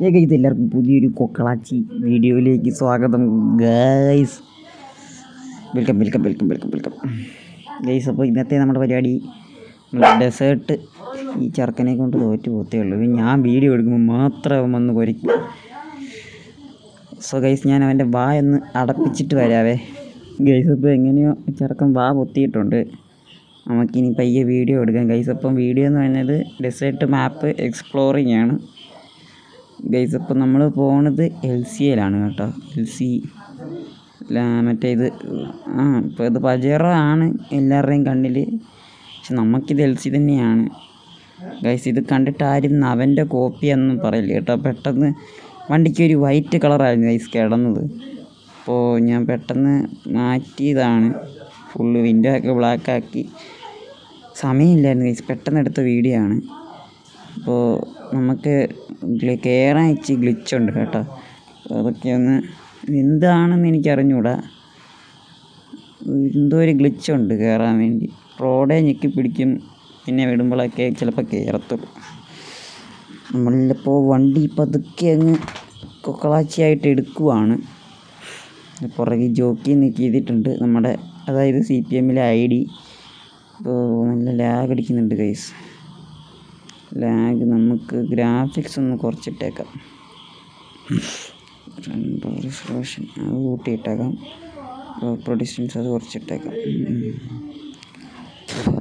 Guys എല്ലാവർക്കും പുതിയൊരു കൊക്കളാച്ചി വീഡിയോയിലേക്ക് സ്വാഗതം guys. Welcome welcome welcome welcome welcome guys. അപ്പോൾ ഇന്നത്തെ നമ്മുടെ പരിപാടി ഡെസേർട്ട്. ഈ ചെറുക്കനെ കൊണ്ട് തോറ്റ് പോത്തേ ഉള്ളൂ. ഞാൻ വീഡിയോ എടുക്കുമ്പോൾ മാത്രം വന്ന് കൊരിക്കും. സോ ഗൈസ്, ഞാൻ അവൻ്റെ വാ ഒന്ന് അടപ്പിച്ചിട്ട് വരാവേ ഗൈസ്. ഇപ്പോൾ എങ്ങനെയോ ചെറുക്കൻ വാ പൊത്തിയിട്ടുണ്ട്. നമുക്കിനി പയ്യെ വീഡിയോ എടുക്കാം ഗൈസ്. അപ്പം വീഡിയോ എന്ന് പറയുന്നത് ഡെസേർട്ട് മാപ്പ് എക്സ്പ്ലോറിങ് ആണ് ഗൈസ്. അപ്പം നമ്മൾ പോണത് LCയിലാണ് കേട്ടോ. LC മറ്റേ ഇത് ഇപ്പോൾ ഇത് പജേറോ ആണ് എല്ലാവരുടെയും കണ്ണിൽ, പക്ഷെ നമുക്കിത് LC തന്നെയാണ് ഗൈസ്. ഇത് കണ്ടിട്ട് ആരും അവൻ്റെ കോപ്പിയൊന്നും പറയില്ല കേട്ടോ. പെട്ടെന്ന് വണ്ടിക്ക് ഒരു വൈറ്റ് കളറായിരുന്നു ഗൈസ് കിടന്നത്. അപ്പോൾ ഞാൻ പെട്ടെന്ന് മാറ്റിയതാണ്. ഫുള്ള് വിൻഡോ ഒക്കെ ബ്ലാക്കാക്കി. സമയമില്ലായിരുന്നു ഗൈസ്, പെട്ടെന്ന് എടുത്ത വീഡിയോ ആണ്. അപ്പോൾ നമുക്ക് കയറാൻ ഇച്ചിരി ഗ്ലിച്ചുണ്ട് കേട്ടോ. അതൊക്കെ ഒന്ന് എന്താണെന്ന് എനിക്കറിഞ്ഞൂടാ. എന്തോ ഒരു ഗ്ലിച്ചുണ്ട് കയറാൻ വേണ്ടി. റോഡേ ഞെക്കി പിടിക്കും, പിന്നെ വിടുമ്പോഴൊക്കെ ചിലപ്പോൾ കയറത്തുള്ളൂ. നമ്മളിപ്പോൾ വണ്ടി പതുക്കെ അങ്ങ് കൊക്കളാച്ചിയായിട്ട് എടുക്കുവാണ്. പുറകെ ജോക്കി ചെയ്തിട്ടുണ്ട് നമ്മുടെ, അതായത് CPMലെ ID. ഇപ്പോൾ നല്ല ലാഗ് അടിക്കുന്നുണ്ട് ഗൈസ്. ലാഗ് നമുക്ക് ഗ്രാഫിക്സ് ഒന്ന് കുറച്ചിട്ടേക്കാം. റെസൊല്യൂഷൻ അത് കൂട്ടിയിട്ടേക്കാം. ഡിസ്റ്റൻസ് അത് കുറച്ചിട്ടേക്കാം.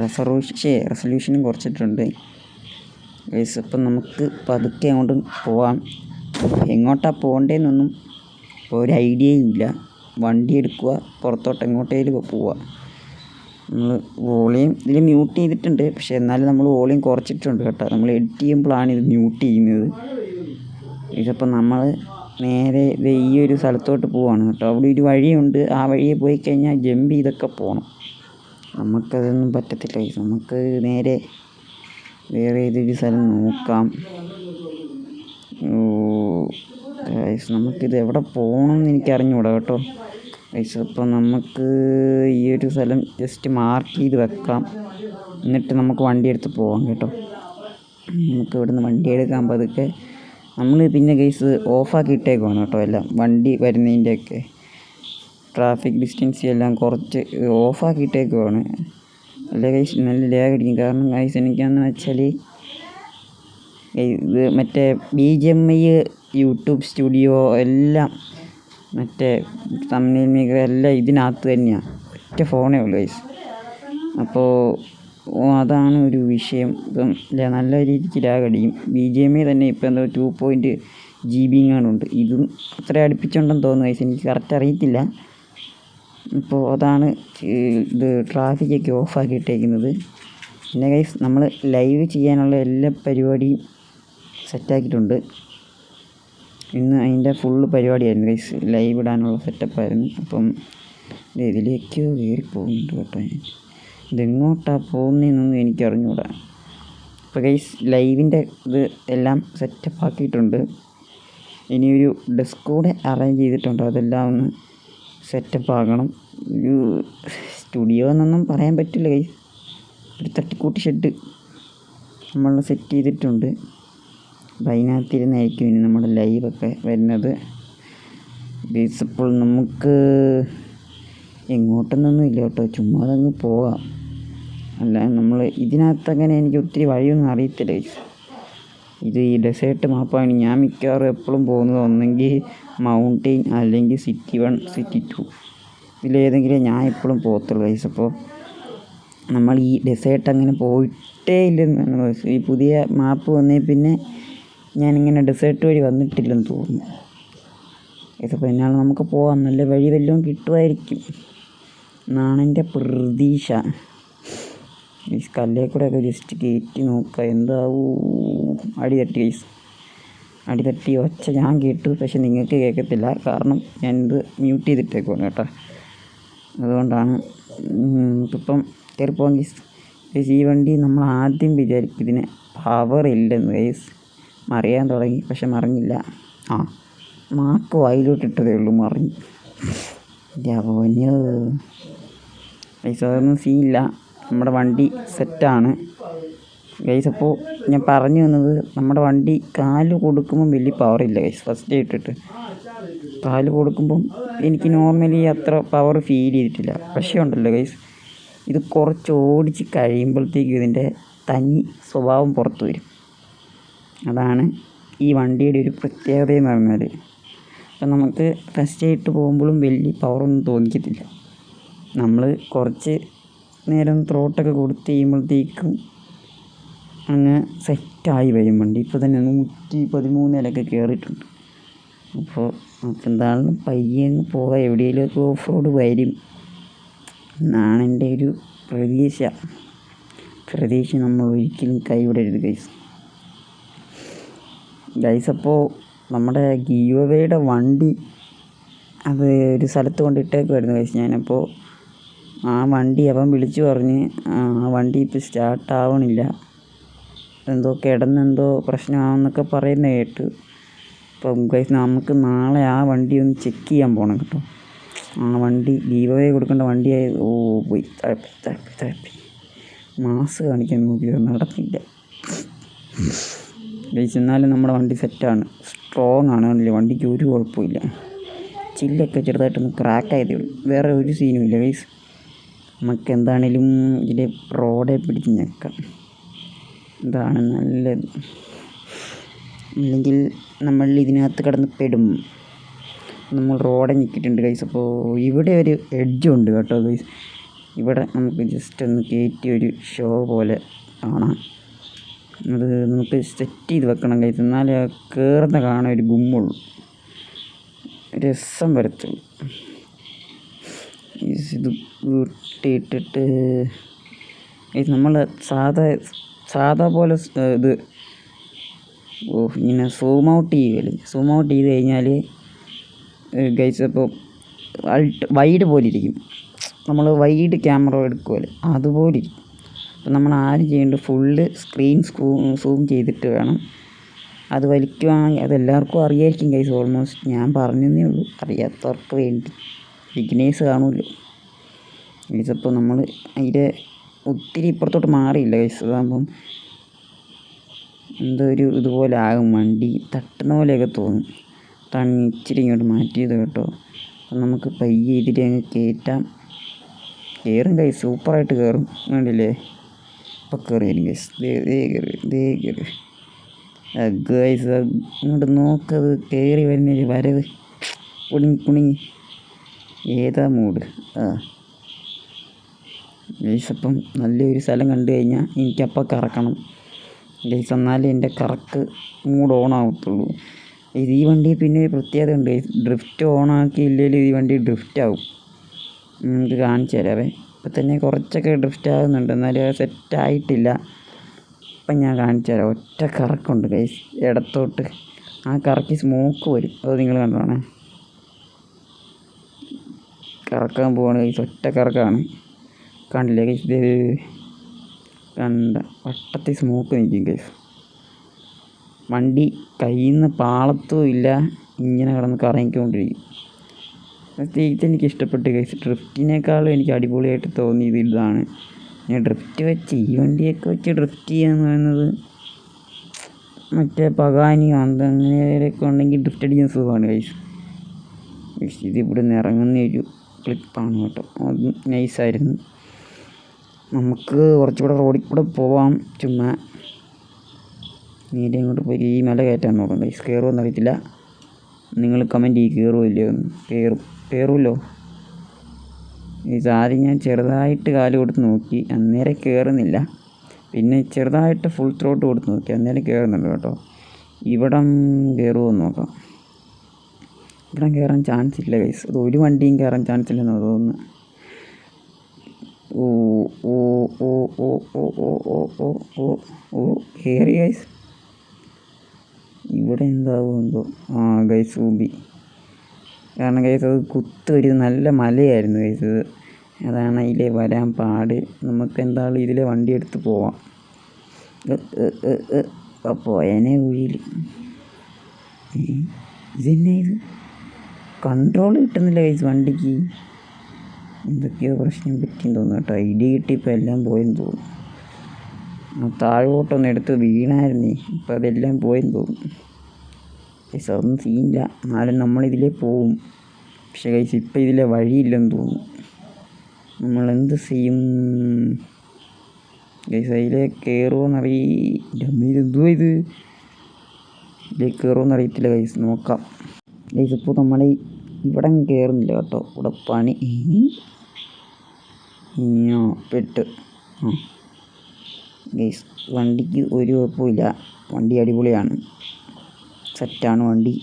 റെസൊല്യൂഷനും കുറച്ചിട്ടുണ്ട് ഗൈസ്. അപ്പം നമുക്ക് പതുക്കെ അങ്ങോട്ട് പോവാം. എങ്ങോട്ടാണ് പോകേണ്ടതെന്നൊന്നും ഒരു ഐഡിയയും ഇല്ല. വണ്ടി എടുക്കുക, പുറത്തോട്ട് എങ്ങോട്ടേലും പോവുക. നമ്മൾ വോളിയം ഇതിൽ മ്യൂട്ട് ചെയ്തിട്ടുണ്ട്, പക്ഷേ എന്നാലും നമ്മൾ വോളിയം കുറച്ചിട്ടുണ്ട് കേട്ടോ. നമ്മൾ എഡിറ്റ് ചെയ്യുമ്പോഴാണ് ഇത് മ്യൂട്ട് ചെയ്യുന്നത്. ഇതിപ്പോൾ നമ്മൾ നേരെ ഈ ഒരു സ്ഥലത്തോട്ട് പോവാണ് കേട്ടോ. അവിടെ ഒരു വഴിയുണ്ട്, ആ വഴിയെ പോയി കഴിഞ്ഞാൽ ജമ്പ് ചെയ്തൊക്കെ പോകണം. നമുക്കതൊന്നും പറ്റത്തില്ല. നമുക്ക് നേരെ വേറെ ഏതൊരു സ്ഥലം നോക്കാം. നമുക്കിത് എവിടെ പോകണമെന്ന് എനിക്ക് അറിഞ്ഞുകൂടാ കേട്ടോ ഗൈസ്. അപ്പോൾ നമുക്ക് ഈ ഒരു സ്ഥലം ജസ്റ്റ് മാർക്ക് ചെയ്ത് വെക്കാം, എന്നിട്ട് നമുക്ക് വണ്ടി എടുത്ത് പോവാം കേട്ടോ. നമുക്ക് ഇവിടുന്ന് വണ്ടി എടുക്കാൻ പതുക്കെ. നമ്മൾ പിന്നെ ഗൈസ് ഓഫാക്കി ഇട്ടേക്കുവാണ് കേട്ടോ എല്ലാം. വണ്ടി വരുന്നതിൻ്റെയൊക്കെ ട്രാഫിക് ഡിസ്റ്റൻസ് എല്ലാം കുറച്ച് ഓഫാക്കി ഇട്ടേക്കുവാണ്. അല്ല ഗൈസ്, നല്ല ലാഗ് അടിക്കും. കാരണം ഗൈസ് എനിക്കാന്ന് വെച്ചാൽ ഇത് മറ്റേ BGMI യൂട്യൂബ് സ്റ്റുഡിയോ എല്ലാം മറ്റേ തംബ്നെയിൽ മേക്കർ എല്ലാം ഇതിനകത്ത് തന്നെയാണ്. ഒറ്റ ഫോണേ ഉള്ളൂ ഗൈസ്. അപ്പോൾ അതാണ് ഒരു വിഷയം. ഇപ്പം നല്ല രീതിക്ക് ലാഗ് അടിക്കും. BGMI തന്നെ ഇപ്പോൾ എന്തോ 2 GB ഉണ്ട്. ഇതും അത്ര അടുപ്പിച്ചുണ്ടെന്ന് തോന്നുന്നു ഗൈസ്, എനിക്ക് കറക്റ്റ് അറിയത്തില്ല. അപ്പോൾ അതാണ് ഇത് ട്രാഫിക്കൊക്കെ ഓഫാക്കി ഇട്ടേക്കുന്നത്. പിന്നെ ഗൈസ്, നമ്മൾ ലൈവ് ചെയ്യാനുള്ള എല്ലാ പരിപാടിയും സെറ്റാക്കിയിട്ടുണ്ട്. ഇന്ന് അതിൻ്റെ ഫുള്ള് പരിപാടിയായിരുന്നു ഗൈസ്. ലൈവ് ഇടാനുള്ള സെറ്റപ്പായിരുന്നു. അപ്പം ഇതിലേക്കോ കയറി പോകുന്നുണ്ട് കേട്ടോ. ഇതെങ്ങോട്ടാണ് പോകുന്നതെന്നൊന്നും എനിക്കറിഞ്ഞൂടാ. അപ്പോൾ ഗൈസ്, ലൈവിൻ്റെ ഇത് എല്ലാം സെറ്റപ്പ് ആക്കിയിട്ടുണ്ട്. ഇനിയൊരു ഡെസ്ക് കൂടെ അറേഞ്ച് ചെയ്തിട്ടുണ്ട്, അതെല്ലാം ഒന്ന് സെറ്റപ്പ് ആക്കണം. ഒരു സ്റ്റുഡിയോ എന്നൊന്നും പറയാൻ പറ്റില്ല ഗൈസ്, ഒരു തട്ടിക്കൂട്ടി ഷെഡ് നമ്മൾ സെറ്റ് ചെയ്തിട്ടുണ്ട്. അപ്പം അതിനകത്തിരുന്നായിരിക്കും ഇനി നമ്മുടെ ലൈവൊക്കെ വരുന്നത് ഗൈസ്. അപ്പോൾ നമുക്ക് എങ്ങോട്ടൊന്നും ഇല്ല കേട്ടോ, ചുമ്മാ അതങ്ങ് പോവാം. അല്ല, നമ്മൾ ഇതിനകത്ത് അങ്ങനെ എനിക്ക് ഒത്തിരി വഴിയൊന്നും അറിയത്തില്ല ഗൈസ്. ഇത് ഈ ഡെസേർട്ട് മാപ്പാണ്. ഞാൻ മിക്കവാറും എപ്പോഴും പോകുന്നത് ഒന്നെങ്കിൽ മൗണ്ടെയിൻ അല്ലെങ്കിൽ City 1 City 2 ഇതിലേതെങ്കിലും ഞാൻ എപ്പോഴും പോകത്തുള്ളൂ ഗൈസ്. അപ്പോൾ നമ്മൾ ഈ ഡെസേർട്ട് അങ്ങനെ പോയിട്ടേ ഇല്ലെന്ന്. ഈ പുതിയ മാപ്പ് വന്നേ പിന്നെ ഞാനിങ്ങനെ ഡെസേർട്ട് വഴി വന്നിട്ടില്ലെന്ന് തോന്നുന്നു ഗൈസ്. അപ്പോൾ എന്നാണ് നമുക്ക് പോകാം. നല്ല വഴി വല്ലതും കിട്ടുമായിരിക്കും എന്നാണ് എൻ്റെ പ്രതീക്ഷ. ഈ കല്ലേ കൂടെയൊക്കെ ജസ്റ്റ് കയറ്റി നോക്കുക എന്താവും. അടി തട്ടി ഗൈസ്, അടി തട്ടി ഒച്ച ഞാൻ കേട്ടു, പക്ഷെ നിങ്ങൾക്ക് കേൾക്കത്തില്ല. കാരണം ഞാനിത് മ്യൂട്ട് ചെയ്തിട്ടേക്കുവാണ് കേട്ടോ. അതുകൊണ്ടാണ് ഇപ്പം കയറിപ്പോകാൻ ഗൈസ്. ഈ വണ്ടി നമ്മൾ ആദ്യം വിചാരിക്കും ഇതിന് പവർ ഇല്ലെന്ന് ഗൈസ്. മറിയാൻ തുടങ്ങി, പക്ഷെ മറിഞ്ഞില്ല. മാക്ക് വായിലോട്ടിട്ടതേ ഉള്ളൂ, മറിഞ്ഞു. ഗൈസ്, അതൊന്നും സീനില്ല. നമ്മുടെ വണ്ടി സെറ്റാണ്. ഗൈസ്. അപ്പോൾ ഞാൻ പറഞ്ഞു വന്നത്, നമ്മുടെ വണ്ടി കാല് കൊടുക്കുമ്പം വലിയ പവറില്ല ഗൈസ്. ഫസ്റ്റ് ഇട്ടിട്ട് കാല് കൊടുക്കുമ്പം എനിക്ക് നോർമലി അത്ര പവർ ഫീൽ ചെയ്തിട്ടില്ല. പക്ഷേ ഉണ്ടല്ലോ ഗൈസ്, ഇത് കുറച്ച് ഓടിച്ച് കഴിയുമ്പോഴത്തേക്കും ഇതിൻ്റെ തനി സ്വഭാവം പുറത്തു വരും. അതാണ് ഈ വണ്ടിയുടെ ഒരു പ്രത്യേകത എന്ന് പറഞ്ഞാൽ. അപ്പം നമുക്ക് ഫസ്റ്റ് ആയിട്ട് പോകുമ്പോഴും വലിയ പവറൊന്നും തോന്നിക്കത്തില്ല. നമ്മൾ കുറച്ച് നേരം ത്രോട്ടൊക്കെ കൊടുത്ത് കഴിയുമ്പോഴത്തേക്കും അങ്ങ് സെറ്റായി വരും വണ്ടി. ഇപ്പോൾ തന്നെ 113 കയറിയിട്ടുണ്ട്. അപ്പോൾ നമുക്കെന്താണെങ്കിലും പയ്യെ അങ്ങ് പോകാം, എവിടെയെങ്കിലുമൊക്കെ ഓഫ് റോഡ് വരും എന്നാണ് എൻ്റെ ഒരു പ്രതീക്ഷ നമ്മൾ ഒരിക്കലും കൈവിടരുത് ഗൈസ്. അപ്പോൾ നമ്മുടെ ഗിയോവയുടെ വണ്ടി അത് ഒരു സ്ഥലത്ത് കൊണ്ടിട്ടേക്കുമായിരുന്നു ഗൈസ്. ഞാനപ്പോൾ ആ വണ്ടി അവൻ വിളിച്ചു പറഞ്ഞ് ആ വണ്ടി ഇപ്പോൾ സ്റ്റാർട്ടാവണില്ല, എന്തോ കിടന്നെന്തോ പ്രശ്നമാണെന്നൊക്കെ പറയുന്നത് കേട്ടു. അപ്പം ഗൈസ് നമുക്ക് നാളെ ആ വണ്ടി ഒന്ന് ചെക്ക് ചെയ്യാൻ പോകണം കേട്ടോ. ആ വണ്ടി ഗീവവേ കൊടുക്കേണ്ട വണ്ടിയായി പോയി തഴപ്പി മാസ് കാണിക്കാൻ നോക്കിയത് നടന്നില്ല ഗൈസ്. എന്നാലും നമ്മുടെ വണ്ടി സെറ്റാണ്, സ്ട്രോങ് ആണ്. കണ്ടില്ലേ, വണ്ടിക്ക് ഒരു കുഴപ്പമില്ല. ചില്ലൊക്കെ ചെറുതായിട്ടൊന്ന് ക്രാക്കായതേ ഉള്ളൂ, വേറെ ഒരു സീനും ഇല്ല ഗൈസ്. നമുക്ക് എന്താണേലും ഇതിൻ്റെ റോഡെ പിടിച്ച് ഞെക്കാം, ഇതാണ് നല്ലത്. ഇല്ലെങ്കിൽ നമ്മൾ ഇതിനകത്ത് കിടന്ന് പെടും. നമ്മൾ റോഡെ ഞെക്കിയിട്ടുണ്ട് ഗൈസ്. അപ്പോൾ ഇവിടെ ഒരു എഡ്ജുണ്ട് കേട്ടോ ഗൈസ്. ഇവിടെ നമുക്ക് ജസ്റ്റ് ഒന്ന് കയറ്റി ഒരു ഷോ പോലെ കാണാം. അത് നമുക്ക് സെറ്റ് ചെയ്ത് വെക്കണം ഗൈസ്, എന്നാലേ കയറുന്ന കാണാൻ ഒരു ഗുമ്മുള്ളൂ, രസം വരത്തുള്ളൂ. ഇത് കൂട്ടിയിട്ടിട്ട് നമ്മൾ സാധാ പോലെ ഇത് ഇങ്ങനെ സൂം ഔട്ട് ചെയ്ത് കഴിഞ്ഞാൽ ഗൈസ് ഇപ്പോൾ വൈഡ് പോലെ ഇരിക്കും. നമ്മൾ വൈഡ് ക്യാമറ എടുക്കുമല്ലോ അതുപോലെ ഇരിക്കും. അപ്പോൾ നമ്മൾ ആരും ചെയ്യേണ്ടത് ഫുള്ള് സ്ക്രീൻ സൂം ചെയ്തിട്ട് വേണം അത് വലിക്കുവാണെങ്കിൽ. അതെല്ലാവർക്കും അറിയായിരിക്കും ഗൈസ്, ഓൾമോസ്റ്റ്. ഞാൻ പറഞ്ഞതേ ഉള്ളൂ അറിയാത്തവർക്ക് വേണ്ടി, ബിഗിനേഴ്സ് കാണുമല്ലോ ഗൈസ്. അപ്പോൾ നമ്മൾ അതിൻ്റെ ഒത്തിരി ഇപ്പുറത്തോട്ട് മാറിയില്ല ഗൈസ്. അതാകുമ്പം എന്തോ ഒരു ഇതുപോലെ ആകും, വണ്ടി തട്ടുന്ന പോലെയൊക്കെ തോന്നും. അതാണ് ഇച്ചിരി ഇങ്ങോട്ട് മാറ്റിയത് കേട്ടോ. അപ്പം നമുക്ക് പയ്യെ ഇതിൽ അങ്ങ് കയറും ഗൈസ്, സൂപ്പറായിട്ട് കയറും. വേണ്ടില്ലേ, ഇപ്പം കയറിയാലും ഗൈസ്, കയറി ഗൈസ്. ഇങ്ങോട്ട് നോക്കത് കയറി വരുന്ന വരവ് കുണുങ്ങി ഏതാ മൂഡ് ഗൈസ്. അപ്പം നല്ലൊരു സ്ഥലം കണ്ടു കഴിഞ്ഞാൽ എനിക്കപ്പം കറക്കണം ഗൈസ്, എന്നാലേ എൻ്റെ കറക്ക് മൂഡ് ഓൺ ആവത്തുള്ളൂ. ഈ വണ്ടി പിന്നെ ഒരു പ്രത്യേകത ഉണ്ട്, ഡ്രിഫ്റ്റ് ഓണാക്കിയില്ലെങ്കിൽ ഈ വണ്ടി ഡ്രിഫ്റ്റ് ആവും. നമുക്ക് കാണിച്ചു തരാവേ. ഇപ്പം തന്നെ കുറച്ചൊക്കെ ഡ്രിഫ്റ്റ് ആകുന്നുണ്ട്, എന്നാലും അത് സെറ്റായിട്ടില്ല. ഇപ്പം ഞാൻ കാണിച്ചു തരാം. ഒറ്റ കറക്കുണ്ട് ഗൈസ് ഇടത്തോട്ട്, ആ കറക്കി സ്മോക്ക് വരും. അത് നിങ്ങൾ കണ്ടോണേ, കറക്കാൻ പോവാണ് ഗൈസ്, ഒറ്റ കറക്കാണ്. കണ്ടില്ലേ ഗൈസ്, കണ്ട വട്ടത്തിൽ സ്മോക്ക് നിൽക്കും ഗൈസ്. വണ്ടി കയ്യിൽ നിന്ന് പാളത്തും ഇല്ല, ഇങ്ങനെ കിടന്ന് കറങ്ങിക്കൊണ്ടിരിക്കും. പ്രത്യേകിച്ച് ഇഷ്ടപ്പെട്ടു ഗൈസ്. ഡ്രിഫ്റ്റിനേക്കാളും എനിക്ക് അടിപൊളിയായിട്ട് തോന്നിയത് ഇതാണ്. ഞാൻ ഡ്രിഫ്റ്റ് വെച്ച് ഈ വണ്ടിയൊക്കെ വെച്ച് ഡ്രിഫ്റ്റ് ചെയ്യാന്ന് പറയുന്നത് മറ്റേ പകാനി അങ്ങനെയൊക്കെ ഉണ്ടെങ്കിൽ ഡ്രിഫ്റ്റ് അടിക്കുന്ന സുഖമാണ് ഗൈസ്. ഇത് ഇവിടെ നിന്ന് ഇറങ്ങുന്ന ഒരു ക്ലിപ്പാണ് കേട്ടോ, അത് നൈസായിരുന്നു. നമുക്ക് കുറച്ചുകൂടെ റോഡിൽ കൂടെ പോവാം. ചുമ്മാ നേരെ ഇങ്ങോട്ട് പോയി ഈ മല കയറ്റാൻ നോക്കാം ഗൈസ്. കയറുമെന്ന് അറിയത്തില്ല, നിങ്ങൾ കമൻറ്റ് ചെയ്യും കയറുമോ ഇല്ലയോ എന്ന്. കയറുമല്ലോ ആദ്യം ഞാൻ ചെറുതായിട്ട് കാല് കൊടുത്ത് നോക്കി, അന്നേരം കയറുന്നില്ല. പിന്നെ ചെറുതായിട്ട് ഫുൾ ത്രോട്ട് കൊടുത്ത് നോക്കി, അന്നേരം കയറുന്നുണ്ട് കേട്ടോ. ഇവിടം കയറുമോ നോക്കാം. ഇവിടം കയറാൻ ചാൻസ് ഇല്ല ഗൈസ്, അത് ഒരു വണ്ടിയും കയറാൻ ചാൻസ് ഇല്ലെന്ന് തോന്നുന്നു. കയറി ഗൈസ്. ഇവിടെ എന്താവും എന്തോ. ഗൈസ് ഊബി, കാരണം ഗൈസ് അത് കുത്തൊരു നല്ല മലയായിരുന്നു ഗൈസ്. അതാണ് അതിലെ വരാൻ പാട്. നമുക്ക് എന്തായാലും ഇതിലെ വണ്ടി എടുത്ത് പോവാം. പോയനെ കുഴിയിൽ. ഇതെന്നെ ഇത് കൺട്രോൾ കിട്ടുന്നില്ല ഗൈസ് വണ്ടിക്ക്. എന്തൊക്കെയോ പ്രശ്നം പറ്റിയെന്ന് തോന്നുന്നു കേട്ടോ. ഇടി കിട്ടിയപ്പോൾ എല്ലാം പോയെന്ന് തോന്നുന്നു. താഴോട്ടൊന്ന് എടുത്ത് വീണായിരുന്നേ, ഇപ്പം അതെല്ലാം പോയെന്ന് തോന്നുന്നു ഗൈസ്. അതൊന്നും സീനില്ല, എന്നാലും നമ്മളിതിലേ പോവും. പക്ഷേ ഗൈസ് ഇപ്പം ഇതിലെ വഴിയില്ലെന്ന് തോന്നുന്നു. നമ്മളെന്ത് ചെയ്യും ഗൈസ്? അതിലെ ഇതെന്തുവാ ഇത്? ഇതിലേക്ക് കയറുമെന്നറിയത്തില്ല ഗൈസ്, നോക്കാം ഗൈസ്. ഇപ്പോൾ നമ്മൾ ഇവിടെ കയറുന്നില്ല കേട്ടോ, ഇവിടെ പണി പെട്ട്. ഗൈസ് വണ്ടിക്ക് ഒരു കുഴപ്പമില്ല, വണ്ടി അടിപൊളിയാണ്, സെറ്റാണ് വണ്ടി.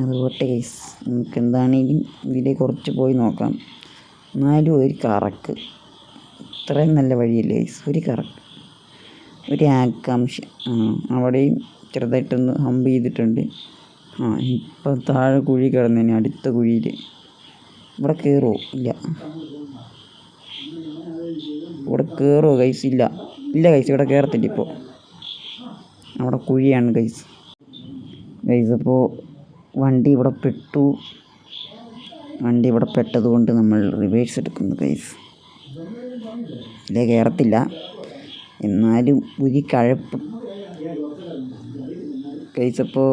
അത് പോട്ടെ ഗൈസ്, നമുക്ക് എന്താണെങ്കിലും ഇതിലെ കുറച്ച് പോയി നോക്കാം. എന്നാലും ഒരു കറക്ക്, ഇത്രയും നല്ല വഴിയല്ലേ ഗൈസ്, ഒരു കറക്ക്, ഒരു ആകാംക്ഷ. അവിടെയും ചെറുതായിട്ടൊന്ന് ഹമ്പ് ചെയ്തിട്ടുണ്ട്. ഇപ്പം താഴെ കുഴി കിടന്നതിന് അടുത്ത കുഴിയിൽ ഇവിടെ കയറുമോ? ഇല്ല. ഇവിടെ കയറുമോ ഗൈസ്? ഇല്ല ഗൈസ്, ഇവിടെ കയറത്തില്ല ഇപ്പോൾ, അവിടെ കുഴിയാണ് ഗൈസ്. അപ്പോൾ വണ്ടി ഇവിടെ പെട്ടു. വണ്ടി ഇവിടെ പെട്ടത് കൊണ്ട് നമ്മൾ റിവേഴ്സ് എടുക്കുന്നു ഗൈസ്. ഇതിലേ കയറത്തില്ല, എന്നാലും ഒരു കഴപ്പ് ഗൈസ്. അപ്പോൾ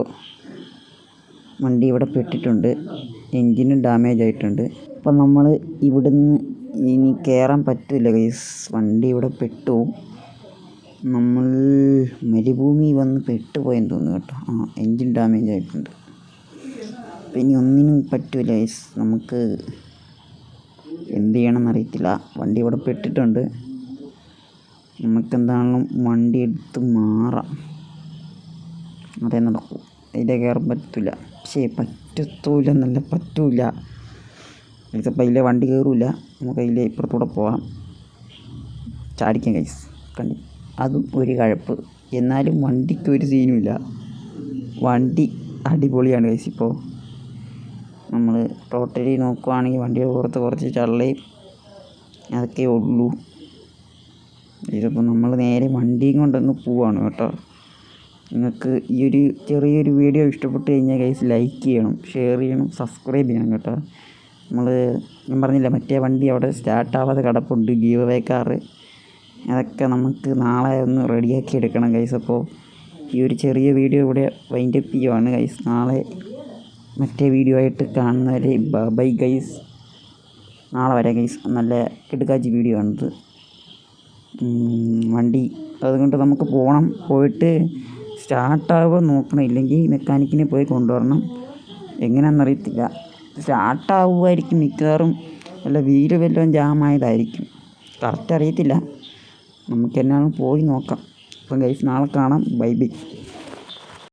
വണ്ടി ഇവിടെ പെട്ടിട്ടുണ്ട്, എൻജിനും ഡാമേജ് ആയിട്ടുണ്ട്. അപ്പം നമ്മൾ ഇവിടുന്ന് ഇനി കയറാൻ പറ്റില്ല ഗൈസ്, വണ്ടി ഇവിടെ പെട്ടു. നമ്മൾ മരുഭൂമി വന്ന് പെട്ടുപോയെന്ന് തോന്നുന്നു കേട്ടോ. എൻജിൻ ഡാമേജ് ആയിട്ടുണ്ട്. അപ്പം ഇനി ഒന്നിനും പറ്റില്ല ഗൈസ്, നമുക്ക് എന്ത് ചെയ്യണമെന്ന് അറിയത്തില്ല. വണ്ടി ഇവിടെ പെട്ടിട്ടുണ്ട്, നമുക്കെന്താണെങ്കിലും വണ്ടി എടുത്ത് മാറാം, അതേ നടക്കൂ. അതിലെ കയറാൻ പറ്റില്ല, പക്ഷേ പറ്റൂല. ഇതിപ്പോൾ അതിലെ വണ്ടി കയറില്ല, നമുക്ക് അതിലെ ഇപ്പുറത്തൂടെ പോകാം, ചാടിക്കാം ഗൈസ്. അതും ഒരു കഴപ്പ്, എന്നാലും വണ്ടിക്ക് ഒരു സീനുമില്ല, വണ്ടി അടിപൊളിയാണ് ഗൈസ്. ഇപ്പോൾ നമ്മൾ ടോട്ടലി നോക്കുവാണെങ്കിൽ വണ്ടിയുടെ പുറത്ത് കുറച്ച് ചള്ളയും അതൊക്കെ ഉള്ളൂ. ഇതിപ്പോൾ നമ്മൾ നേരെ വണ്ടിയും കൊണ്ടൊന്ന് പോവാണ് കേട്ടോ. നിങ്ങൾക്ക് ഈ ഒരു ചെറിയൊരു വീഡിയോ ഇഷ്ടപ്പെട്ട് കഴിഞ്ഞാൽ ഗൈസ് ലൈക്ക് ചെയ്യണം, ഷെയർ ചെയ്യണം, സബ്സ്ക്രൈബ് ചെയ്യണം കേട്ടോ. ഞാൻ പറഞ്ഞില്ല, മറ്റേ വണ്ടി അവിടെ സ്റ്റാർട്ടാവാതെ കിടപ്പുണ്ട്, ഗീവ് അവേ കാറ്. അതൊക്കെ നമുക്ക് നാളെ ഒന്ന് റെഡിയാക്കി എടുക്കണം ഗൈസ്. അപ്പോൾ ഈ ഒരു ചെറിയ വീഡിയോ ഇവിടെ വൈൻഡപ്പ് ചെയ്യുവാണ് ഗൈസ്. നാളെ മറ്റേ വീഡിയോ ആയിട്ട് കാണുന്നവരെ ബൈ ഗൈസ്. നാളെ വരെ ഗൈസ്. നല്ല കിടുക്കാച്ചി വീഡിയോ ആണിത്. വണ്ടി അതുകൊണ്ട് നമുക്ക് പോയിട്ട് സ്റ്റാർട്ടാവുക നോക്കണം, ഇല്ലെങ്കിൽ മെക്കാനിക്കിനെ പോയി കൊണ്ടുവരണം. എങ്ങനെയാണെന്നറിയത്തില്ല, സ്റ്റാർട്ടാവുമായിരിക്കും മിക്കവാറും, വല്ല വീല് വല്ലതും ജാമായതായിരിക്കും, കറക്റ്റ് അറിയത്തില്ല. നമുക്ക് എന്നാണ് പോയി നോക്കാം. അപ്പം ഗൈസ് നാളെ കാണാം, ബൈ ബൈ.